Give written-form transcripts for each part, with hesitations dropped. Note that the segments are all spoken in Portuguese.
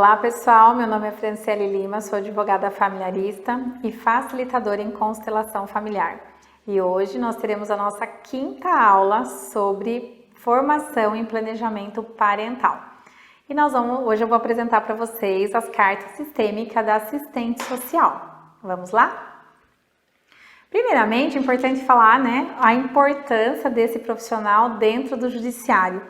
Olá pessoal, meu nome é Franciele Lima, sou advogada familiarista e facilitadora em constelação familiar. E hoje nós teremos a nossa quinta aula sobre formação em planejamento parental. E hoje eu vou apresentar para vocês as cartas sistêmicas da assistente social. Vamos lá? Primeiramente, é importante falar, a importância desse profissional dentro do judiciário.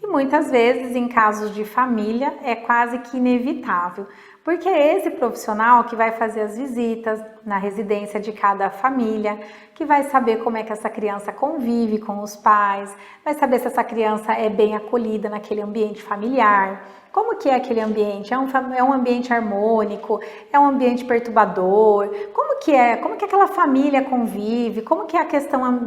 E muitas vezes, em casos de família, é quase que inevitável, porque é esse profissional que vai fazer as visitas na residência de cada família, que vai saber como é que essa criança convive com os pais, vai saber se essa criança é bem acolhida naquele ambiente familiar, como que é aquele ambiente, é um ambiente harmônico, é um ambiente perturbador, como que aquela família convive, como que é a questão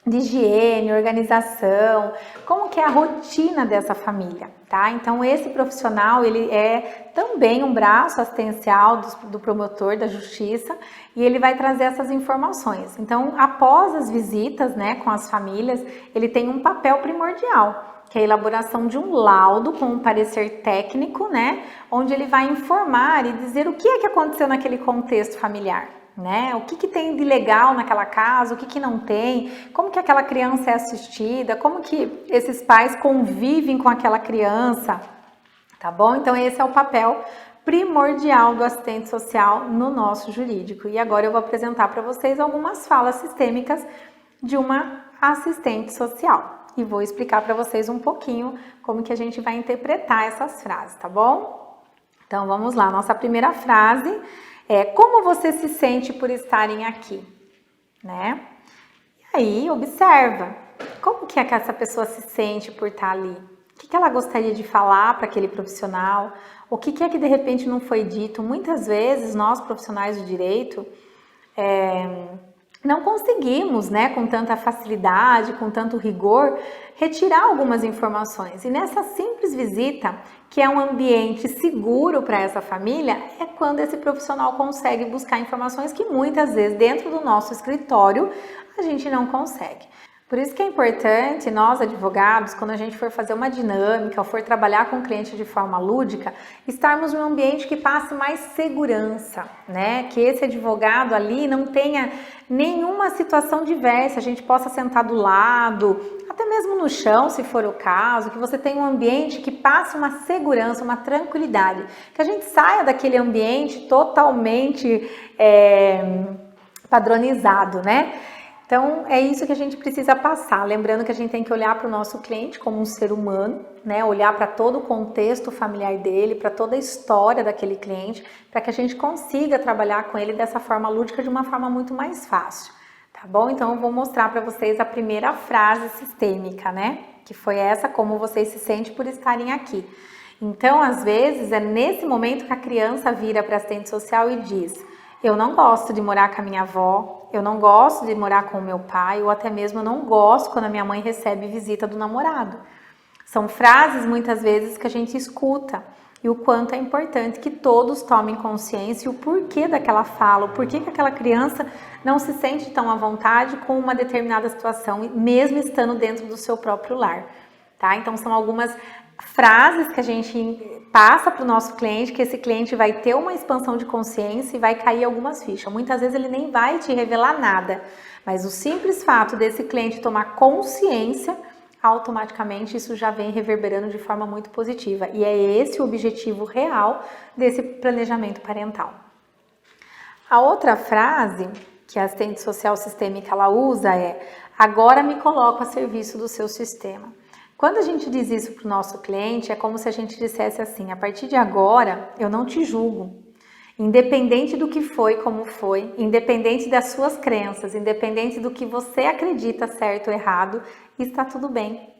de higiene, organização, como que é a rotina dessa família, tá? Então esse profissional, ele é também um braço assistencial do promotor da justiça e ele vai trazer essas informações. Então, após as visitas, com as famílias, ele tem um papel primordial, que é a elaboração de um laudo com um parecer técnico, onde ele vai informar e dizer o que é que aconteceu naquele contexto familiar. O que tem de legal naquela casa, o que não tem, como que aquela criança é assistida, como que esses pais convivem com aquela criança, tá bom? Então esse é o papel primordial do assistente social no nosso jurídico. E agora eu vou apresentar para vocês algumas falas sistêmicas de uma assistente social. E vou explicar para vocês um pouquinho como que a gente vai interpretar essas frases, tá bom? Então vamos lá, nossa primeira frase é: como você se sente por estarem aqui, E aí, observa, como que é que essa pessoa se sente por estar ali? O que ela gostaria de falar para aquele profissional? O que é que de repente não foi dito? Muitas vezes, nós profissionais do direito, não conseguimos, com tanta facilidade, com tanto rigor, retirar algumas informações. E nessa simples visita, que é um ambiente seguro para essa família, é quando esse profissional consegue buscar informações que muitas vezes dentro do nosso escritório a gente não consegue. Por isso que é importante, nós advogados, quando a gente for fazer uma dinâmica ou for trabalhar com o cliente de forma lúdica, estarmos num ambiente que passe mais segurança, Que esse advogado ali não tenha nenhuma situação diversa, a gente possa sentar do lado, até mesmo no chão, se for o caso, que você tenha um ambiente que passe uma segurança, uma tranquilidade, que a gente saia daquele ambiente totalmente padronizado, Então, é isso que a gente precisa passar, lembrando que a gente tem que olhar para o nosso cliente como um ser humano, olhar para todo o contexto familiar dele, para toda a história daquele cliente, para que a gente consiga trabalhar com ele dessa forma lúdica de uma forma muito mais fácil, tá bom? Então, eu vou mostrar para vocês a primeira frase sistêmica, Que foi essa: como vocês se sentem por estarem aqui. Então, às vezes, é nesse momento que a criança vira para a assistente social e diz: eu não gosto de morar com a minha avó, eu não gosto de morar com o meu pai, ou até mesmo eu não gosto quando a minha mãe recebe visita do namorado. São frases muitas vezes que a gente escuta e o quanto é importante que todos tomem consciência e o porquê daquela fala, o porquê que aquela criança não se sente tão à vontade com uma determinada situação, mesmo estando dentro do seu próprio lar, tá? Então são algumas frases que a gente passa para o nosso cliente, que esse cliente vai ter uma expansão de consciência e vai cair algumas fichas. Muitas vezes ele nem vai te revelar nada, mas o simples fato desse cliente tomar consciência, automaticamente isso já vem reverberando de forma muito positiva. E é esse o objetivo real desse planejamento parental. A outra frase que a assistente social sistêmica ela usa é: agora me coloco a serviço do seu sistema. Quando a gente diz isso para o nosso cliente, é como se a gente dissesse assim: a partir de agora, eu não te julgo. Independente do que foi, como foi, independente das suas crenças, independente do que você acredita certo ou errado, está tudo bem.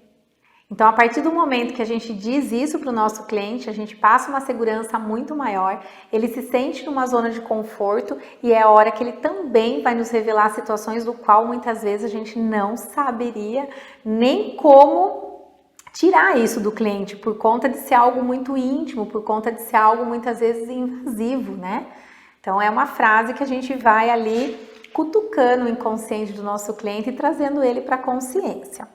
Então, a partir do momento que a gente diz isso para o nosso cliente, a gente passa uma segurança muito maior, ele se sente numa zona de conforto e é a hora que ele também vai nos revelar situações do qual muitas vezes a gente não saberia nem como tirar isso do cliente, por conta de ser algo muito íntimo, por conta de ser algo muitas vezes invasivo, Então é uma frase que a gente vai ali cutucando o inconsciente do nosso cliente e trazendo ele para a consciência.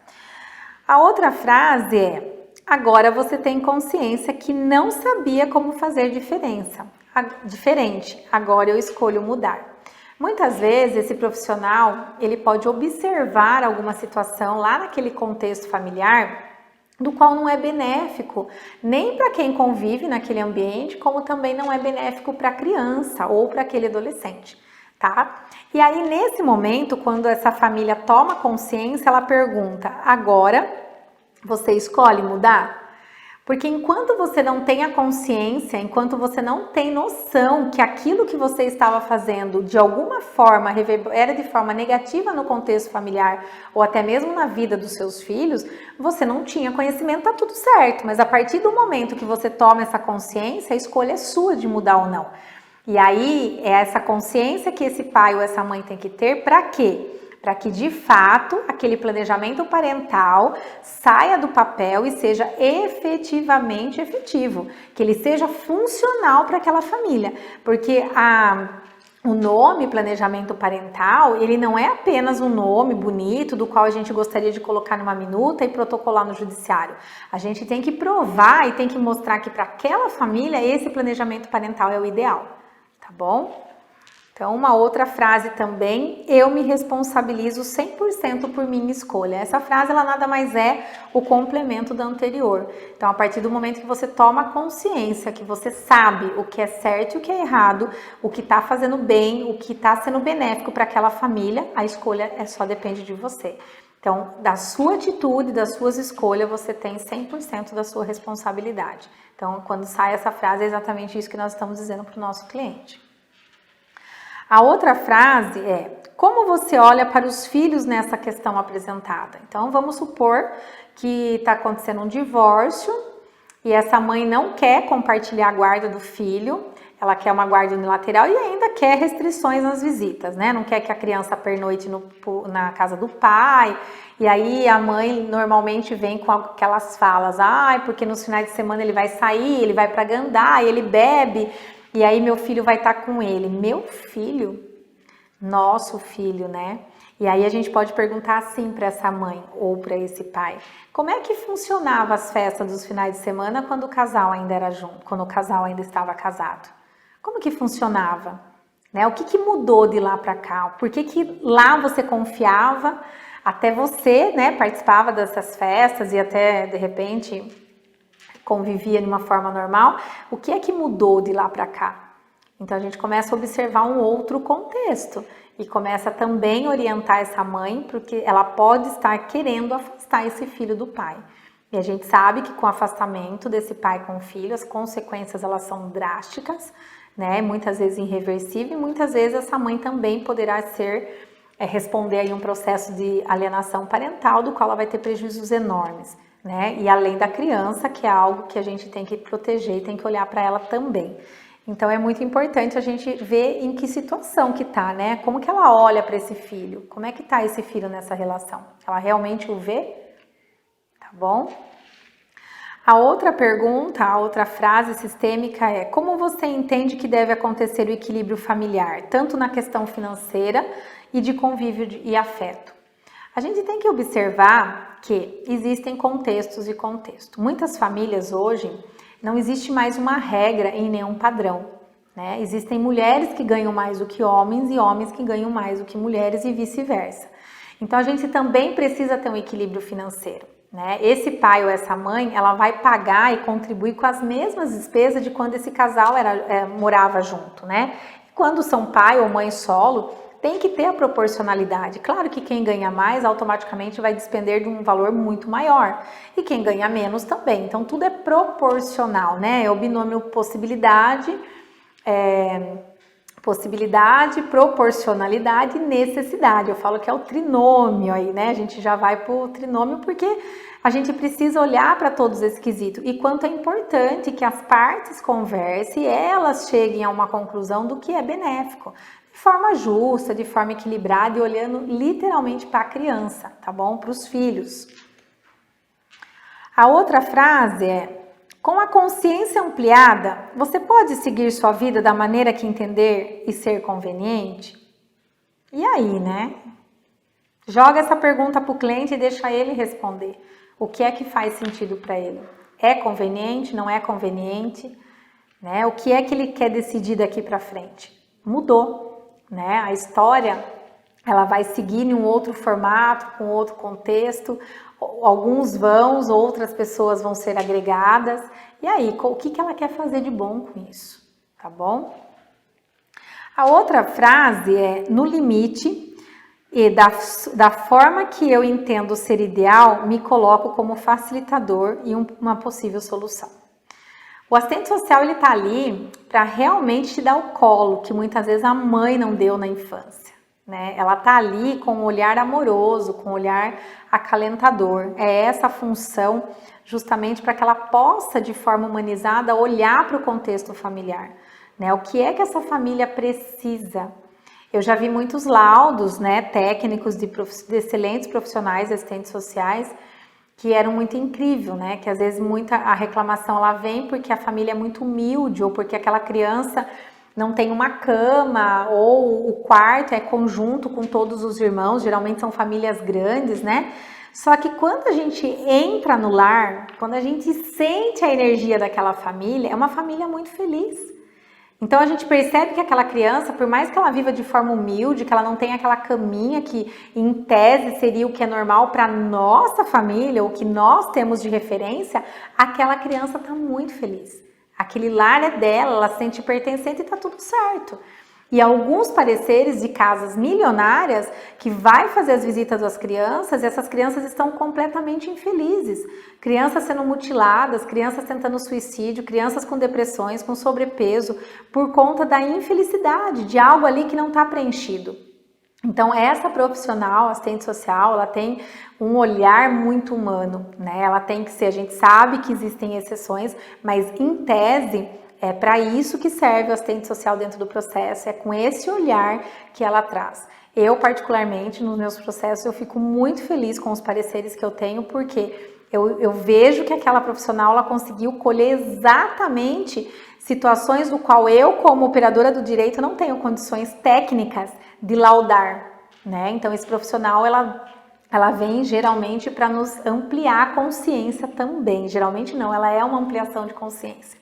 A outra frase é: agora você tem consciência que não sabia como fazer diferente. Agora eu escolho mudar. Muitas vezes esse profissional, ele pode observar alguma situação lá naquele contexto familiar do qual não é benéfico nem para quem convive naquele ambiente, como também não é benéfico para a criança ou para aquele adolescente, tá? E aí nesse momento, quando essa família toma consciência, ela pergunta: agora você escolhe mudar? Porque enquanto você não tem a consciência, enquanto você não tem noção que aquilo que você estava fazendo de alguma forma era de forma negativa no contexto familiar ou até mesmo na vida dos seus filhos, você não tinha conhecimento, tá tudo certo. Mas a partir do momento que você toma essa consciência, a escolha é sua de mudar ou não. E aí é essa consciência que esse pai ou essa mãe tem que ter para quê? Para que de fato aquele planejamento parental saia do papel e seja efetivamente efetivo, que ele seja funcional para aquela família, porque o nome planejamento parental, ele não é apenas um nome bonito do qual a gente gostaria de colocar numa minuta e protocolar no judiciário. A gente tem que provar e tem que mostrar que para aquela família esse planejamento parental é o ideal, tá bom? Então, uma outra frase também: eu me responsabilizo 100% por minha escolha. Essa frase, ela nada mais é o complemento da anterior. Então, a partir do momento que você toma consciência, que você sabe o que é certo e o que é errado, o que está fazendo bem, o que está sendo benéfico para aquela família, a escolha só depende de você. Então, da sua atitude, das suas escolhas, você tem 100% da sua responsabilidade. Então, quando sai essa frase, é exatamente isso que nós estamos dizendo para o nosso cliente. A outra frase é: como você olha para os filhos nessa questão apresentada? Então, vamos supor que está acontecendo um divórcio e essa mãe não quer compartilhar a guarda do filho, ela quer uma guarda unilateral e ainda quer restrições nas visitas, né? Não quer que a criança pernoite na casa do pai. E aí a mãe normalmente vem com aquelas falas: porque nos finais de semana ele vai sair, ele vai para Gandá, ele bebe, e aí meu filho vai estar com ele. Meu filho? Nosso filho, né? E aí a gente pode perguntar assim para essa mãe ou para esse pai: como é que funcionava as festas dos finais de semana quando o casal ainda era junto, quando o casal ainda estava casado? Como que funcionava? Né? O que mudou de lá para cá? Por que lá você confiava, até você, né, participava dessas festas e até de repente convivia de uma forma normal? O que é que mudou de lá para cá? Então a gente começa a observar um outro contexto e começa também a orientar essa mãe, porque ela pode estar querendo afastar esse filho do pai. E a gente sabe que com o afastamento desse pai com o filho, as consequências elas são drásticas, né? Muitas vezes irreversível, e muitas vezes essa mãe também poderá responder aí um processo de alienação parental, do qual ela vai ter prejuízos enormes, né? E além da criança, que é algo que a gente tem que proteger e tem que olhar para ela também. Então é muito importante a gente ver em que situação que tá, né? Como que ela olha para esse filho? Como é que tá esse filho nessa relação? Ela realmente o vê? Tá bom? A outra pergunta, a outra frase sistêmica é: como você entende que deve acontecer o equilíbrio familiar, tanto na questão financeira e de convívio e afeto? A gente tem que observar que existem contextos e contexto. Muitas famílias hoje não existe mais uma regra em nenhum padrão, né? Existem mulheres que ganham mais do que homens e homens que ganham mais do que mulheres e vice-versa. Então a gente também precisa ter um equilíbrio financeiro, né? Esse pai ou essa mãe, ela vai pagar e contribuir com as mesmas despesas de quando esse casal morava junto, né? Quando são pai ou mãe solo, tem que ter a proporcionalidade. Claro que quem ganha mais automaticamente vai despender de um valor muito maior. E quem ganha menos também. Então tudo é proporcional, né? É o binômio possibilidade, proporcionalidade e necessidade. Eu falo que é o trinômio aí, né? A gente já vai para o trinômio porque a gente precisa olhar para todos esses quesitos. E quanto é importante que as partes conversem e elas cheguem a uma conclusão do que é benéfico. De forma justa, de forma equilibrada e olhando literalmente para a criança, tá bom? Para os filhos. A outra frase é: com a consciência ampliada, você pode seguir sua vida da maneira que entender e ser conveniente? E aí, né? Joga essa pergunta para o cliente e deixa ele responder. O que é que faz sentido para ele? É conveniente? Não é conveniente? Né? O que é que ele quer decidir daqui para frente? Mudou, né? A história, ela vai seguir em um outro formato, com outro contexto. Alguns vão, outras pessoas vão ser agregadas. E aí, o que ela quer fazer de bom com isso? Tá bom? A outra frase é: no limite e da forma que eu entendo ser ideal, me coloco como facilitador e uma possível solução. O assistente social, ele tá ali para realmente te dar o colo, que muitas vezes a mãe não deu na infância, né? Ela tá ali com um olhar amoroso, com um olhar acalentador. É essa a função justamente para que ela possa, de forma humanizada, olhar para o contexto familiar, né? O que é que essa família precisa? Eu já vi muitos laudos, né, técnicos de excelentes profissionais, assistentes sociais, que eram muito incrível, né? Que às vezes a reclamação lá vem porque a família é muito humilde ou porque aquela criança não tem uma cama ou o quarto é conjunto com todos os irmãos, geralmente são famílias grandes, né? Só que quando a gente entra no lar, quando a gente sente a energia daquela família, é uma família muito feliz. Então a gente percebe que aquela criança, por mais que ela viva de forma humilde, que ela não tenha aquela caminha que em tese seria o que é normal para nossa família, ou que nós temos de referência, aquela criança está muito feliz. Aquele lar é dela, ela se sente pertencente e está tudo certo. E alguns pareceres de casas milionárias que vai fazer as visitas às crianças, e essas crianças estão completamente infelizes. Crianças sendo mutiladas, crianças tentando suicídio, crianças com depressões, com sobrepeso, por conta da infelicidade, de algo ali que não está preenchido. Então, essa profissional, assistente social, ela tem um olhar muito humano, né? Ela tem que ser, a gente sabe que existem exceções, mas em tese, é para isso que serve o assistente social dentro do processo, é com esse olhar que ela traz. Eu, particularmente, nos meus processos, eu fico muito feliz com os pareceres que eu tenho, porque eu vejo que aquela profissional, ela conseguiu colher exatamente situações do qual eu, como operadora do direito, não tenho condições técnicas de laudar, né? Então, esse profissional, ela vem geralmente para nos ampliar a consciência também. Geralmente não, ela é uma ampliação de consciência.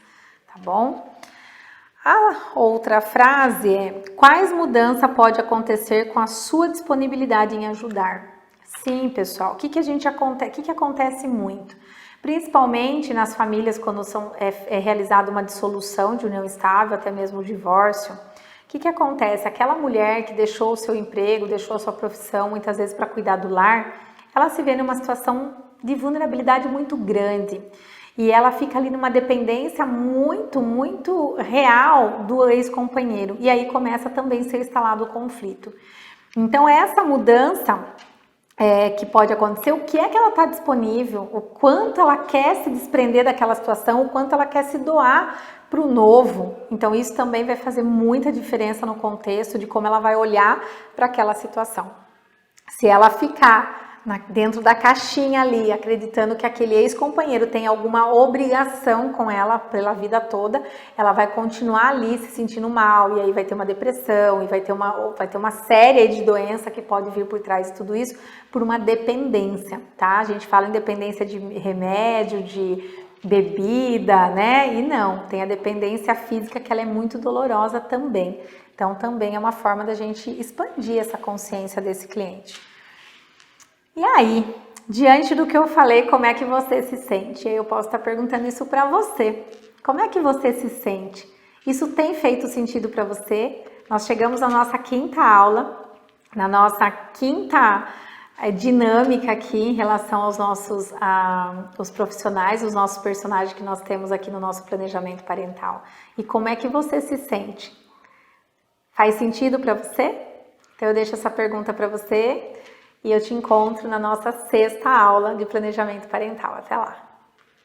Tá bom? A outra frase é: quais mudanças pode acontecer com a sua disponibilidade em ajudar? Sim, pessoal, o que acontece muito? Principalmente nas famílias quando é realizada uma dissolução de união estável, até mesmo o divórcio. O que acontece? Aquela mulher que deixou o seu emprego, deixou a sua profissão, muitas vezes para cuidar do lar, ela se vê numa situação de vulnerabilidade muito grande. E ela fica ali numa dependência muito, muito real do ex-companheiro. E aí começa também a ser instalado o conflito. Então, essa mudança que pode acontecer, o que é que ela está disponível, o quanto ela quer se desprender daquela situação, o quanto ela quer se doar para o novo. Então, isso também vai fazer muita diferença no contexto de como ela vai olhar para aquela situação. Se ela ficar dentro da caixinha ali, acreditando que aquele ex-companheiro tem alguma obrigação com ela pela vida toda, ela vai continuar ali se sentindo mal, e aí vai ter uma depressão, e vai ter uma série de doença que pode vir por trás de tudo isso, por uma dependência, tá? A gente fala em dependência de remédio, de bebida, né? E não, tem a dependência física, que ela é muito dolorosa também. Então, também é uma forma da gente expandir essa consciência desse cliente. E aí, diante do que eu falei, como é que você se sente? Eu posso estar perguntando isso para você. Como é que você se sente? Isso tem feito sentido para você? Nós chegamos à nossa quinta aula, na nossa quinta dinâmica aqui em relação aos nossos os profissionais, os nossos personagens que nós temos aqui no nosso planejamento parental. E como é que você se sente? Faz sentido para você? Então eu deixo essa pergunta para você. E eu te encontro na nossa sexta aula de planejamento parental. Até lá!